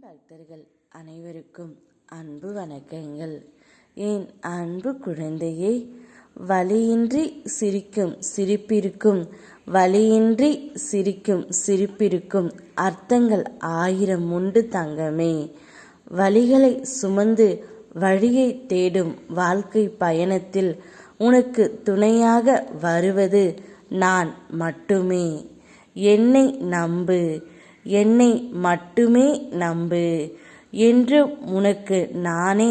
பக்தர்கள் அனைவருக்கும் அன்பு வணக்கங்கள். என் அன்பு குழந்தையே, வலியின்றி சிரிக்கும் சிரிப்பிற்கும் வலியின்றி சிரிக்கும் சிரிப்பிற்கும் அர்த்தங்கள் 1000 உண்டு தங்கமே. வலிகளை சுமந்து வழியை தேடும் வாழ்க்கை பயணத்தில் உனக்கு துணையாக வருவது நான் மட்டுமே. என்னை நம்பு, என்னை மட்டுமே நம்பு என்று உனக்கு நானே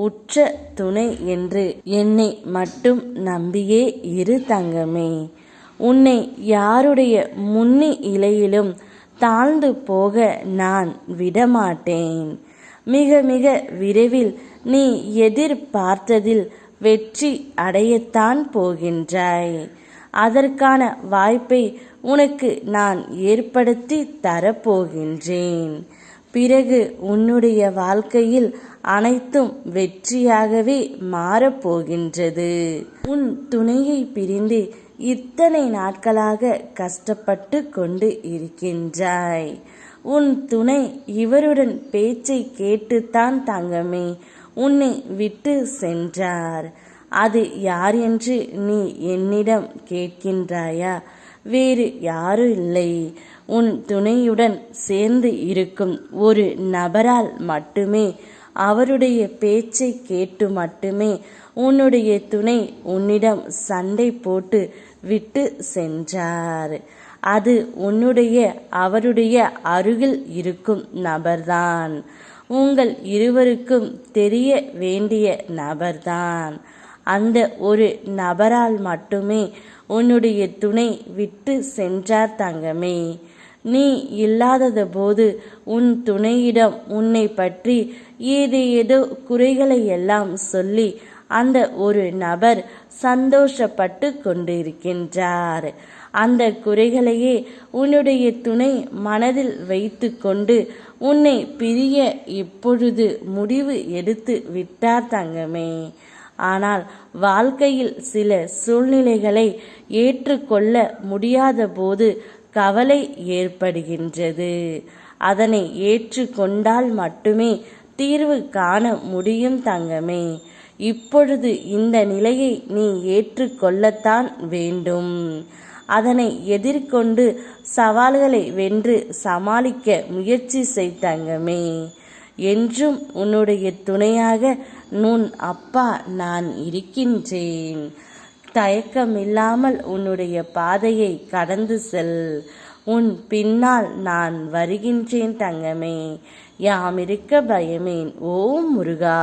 உற்ற துணை என்று என்னை மட்டும் நம்பியே இரு தங்கமே. உன்னை யாருடைய முன்னி இலையிலும் தாழ்ந்து போக நான் விடமாட்டேன். மிக மிக விரைவில் நீ எதிர்பார்த்ததில் வெற்றி அடையத்தான் போகின்றாய். அதற்கான வாய்ப்பை உனக்கு நான் ஏற்படுத்தி தரப்போகின்றேன். பிறகு உன்னுடைய வாழ்க்கையில் அனைத்தும் வெற்றியாகவே மாறப்போகின்றது. உன் துணையை பிரிந்து இத்தனை நாட்களாக கஷ்டப்பட்டு கொண்டு இருக்கின்றாய். உன் துணை இவருடன் பேச்சை கேட்டுத்தான் தங்கமே உன்னை விட்டு சென்றார். அது யார் என்று நீ என்னிடம் கேட்கின்றாயா? வேறு யாரும் இல்லை, உன் துணையுடன் சேர்ந்து இருக்கும் ஒரு நபரால் மட்டுமே, அவருடைய பேச்சை கேட்டு மட்டுமே உன்னுடைய துணை உன்னிடம் சண்டை போட்டு விட்டு சென்றார். அது உன்னுடைய அவருடைய அருகில் இருக்கும் நபர்தான். உங்கள் இருவருக்கும் தெரிய வேண்டிய நபர்தான். அந்த ஒரு நபரால் மட்டுமே உன்னுடைய துணை விட்டு சென்றார் தங்கமே. நீ இல்லாதது போது உன் துணையிடம் உன்னை பற்றி ஏதேதோ குறைகளை எல்லாம் சொல்லி அந்த ஒரு நபர் சந்தோஷப்பட்டு கொண்டிருக்கின்றார். அந்த குறைகளையே உன்னுடைய துணை மனதில் வைத்து கொண்டு உன்னை பிரிய இப்பொழுது முடிவு எடுத்து விட்டார் தங்கமே. ஆனால் வாழ்க்கையில் சில சூழ்நிலைகளை ஏற்றுக்கொள்ள முடியாத போது கவலை ஏற்படுகின்றது. அதனை ஏற்றுக்கொண்டால் மட்டுமே தீர்வு காண முடியும் தங்கமே. இப்பொழுது இந்த நிலையை நீ ஏற்றுக்கொள்ளத்தான் வேண்டும். அதனை எதிர்கொண்டு சவால்களை வென்று சமாளிக்க முயற்சி செய் தங்கமே. என்றும் உன்னுடைய துணையாக உன் அப்பா நான் இருக்கின்றேன். தயக்கமில்லாமல் உன்னுடைய பாதையை கடந்து செல். உன் பின்னால் நான் வருகின்றேன் தங்கமே. யாமிருக்க பயமேன். ஓம் முருகா.